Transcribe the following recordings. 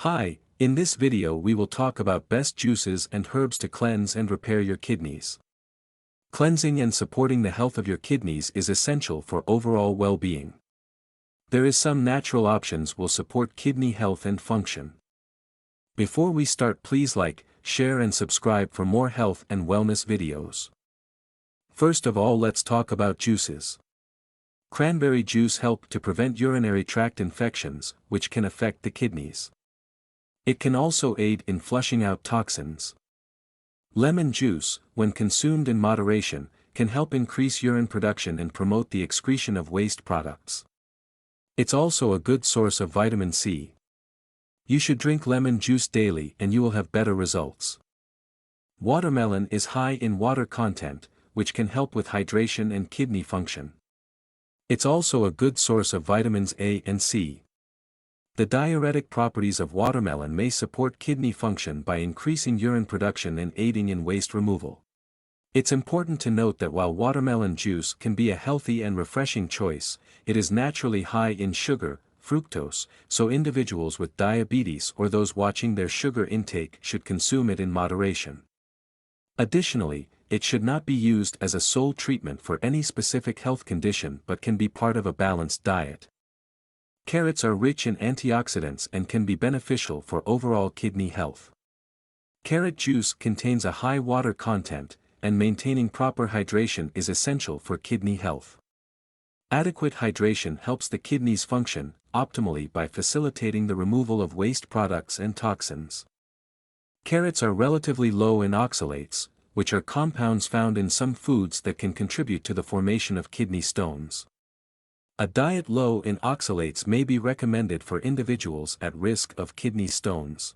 Hi, in this video we will talk about best juices and herbs to cleanse and repair your kidneys. Cleansing and supporting the health of your kidneys is essential for overall well-being. There is some natural options will support kidney health and function. Before we start, please like, share and subscribe for more health and wellness videos. First of all, let's talk about juices. Cranberry juice helps to prevent urinary tract infections, which can affect the kidneys. It can also aid in flushing out toxins. Lemon juice, when consumed in moderation, can help increase urine production and promote the excretion of waste products. It's also a good source of vitamin C. You should drink lemon juice daily and you will have better results. Watermelon is high in water content, which can help with hydration and kidney function. It's also a good source of vitamins A and C. The diuretic properties of watermelon may support kidney function by increasing urine production and aiding in waste removal. It's important to note that while watermelon juice can be a healthy and refreshing choice, it is naturally high in sugar, fructose, so individuals with diabetes or those watching their sugar intake should consume it in moderation. Additionally, it should not be used as a sole treatment for any specific health condition but can be part of a balanced diet. Carrots are rich in antioxidants and can be beneficial for overall kidney health. Carrot juice contains a high water content, and maintaining proper hydration is essential for kidney health. Adequate hydration helps the kidneys function optimally by facilitating the removal of waste products and toxins. Carrots are relatively low in oxalates, which are compounds found in some foods that can contribute to the formation of kidney stones. A diet low in oxalates may be recommended for individuals at risk of kidney stones.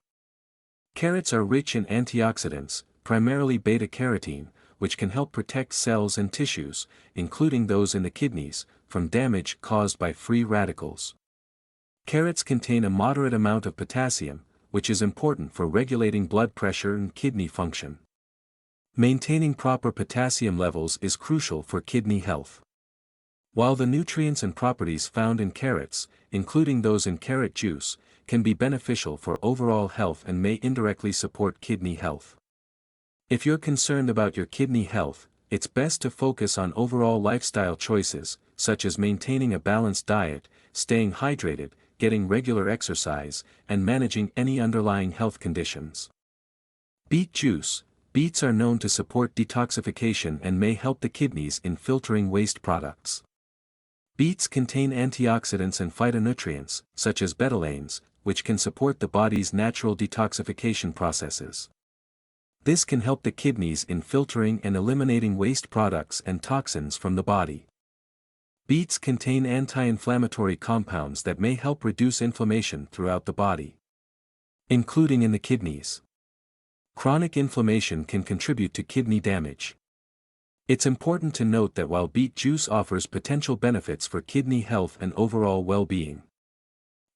Carrots are rich in antioxidants, primarily beta-carotene, which can help protect cells and tissues, including those in the kidneys, from damage caused by free radicals. Carrots contain a moderate amount of potassium, which is important for regulating blood pressure and kidney function. Maintaining proper potassium levels is crucial for kidney health. While the nutrients and properties found in carrots, including those in carrot juice, can be beneficial for overall health and may indirectly support kidney health. If you're concerned about your kidney health, it's best to focus on overall lifestyle choices, such as maintaining a balanced diet, staying hydrated, getting regular exercise, and managing any underlying health conditions. Beet juice. Beets are known to support detoxification and may help the kidneys in filtering waste products. Beets contain antioxidants and phytonutrients, such as betalains, which can support the body's natural detoxification processes. This can help the kidneys in filtering and eliminating waste products and toxins from the body. Beets contain anti-inflammatory compounds that may help reduce inflammation throughout the body, including in the kidneys. Chronic inflammation can contribute to kidney damage. It's important to note that while beet juice offers potential benefits for kidney health and overall well-being,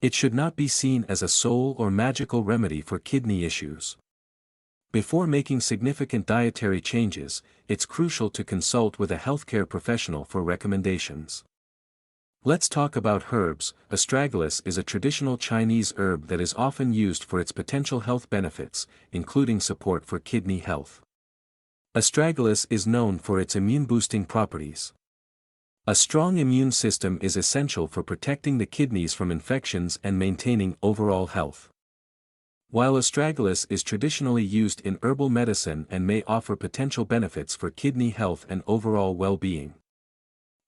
it should not be seen as a sole or magical remedy for kidney issues. Before making significant dietary changes, it's crucial to consult with a healthcare professional for recommendations. Let's talk about herbs. Astragalus is a traditional Chinese herb that is often used for its potential health benefits, including support for kidney health. Astragalus is known for its immune-boosting properties. A strong immune system is essential for protecting the kidneys from infections and maintaining overall health. While astragalus is traditionally used in herbal medicine and may offer potential benefits for kidney health and overall well-being,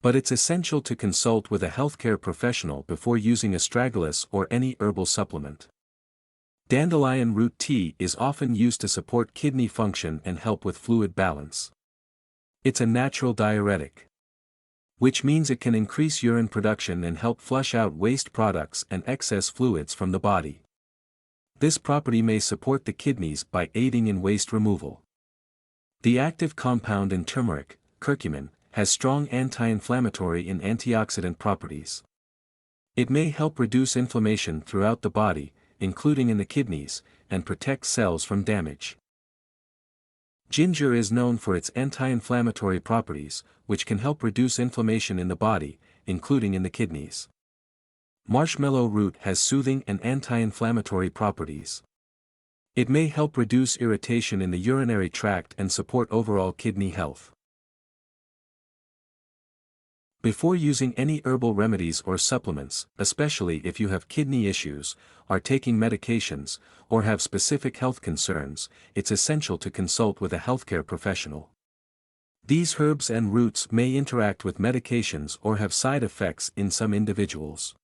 but it's essential to consult with a healthcare professional before using astragalus or any herbal supplement. Dandelion root tea is often used to support kidney function and help with fluid balance. It's a natural diuretic, which means it can increase urine production and help flush out waste products and excess fluids from the body. This property may support the kidneys by aiding in waste removal. The active compound in turmeric, curcumin, has strong anti-inflammatory and antioxidant properties. It may help reduce inflammation throughout the body, including in the kidneys, and protect cells from damage. Ginger is known for its anti-inflammatory properties, which can help reduce inflammation in the body, including in the kidneys. Marshmallow root has soothing and anti-inflammatory properties. It may help reduce irritation in the urinary tract and support overall kidney health. Before using any herbal remedies or supplements, especially if you have kidney issues, are taking medications, or have specific health concerns, it's essential to consult with a healthcare professional. These herbs and roots may interact with medications or have side effects in some individuals.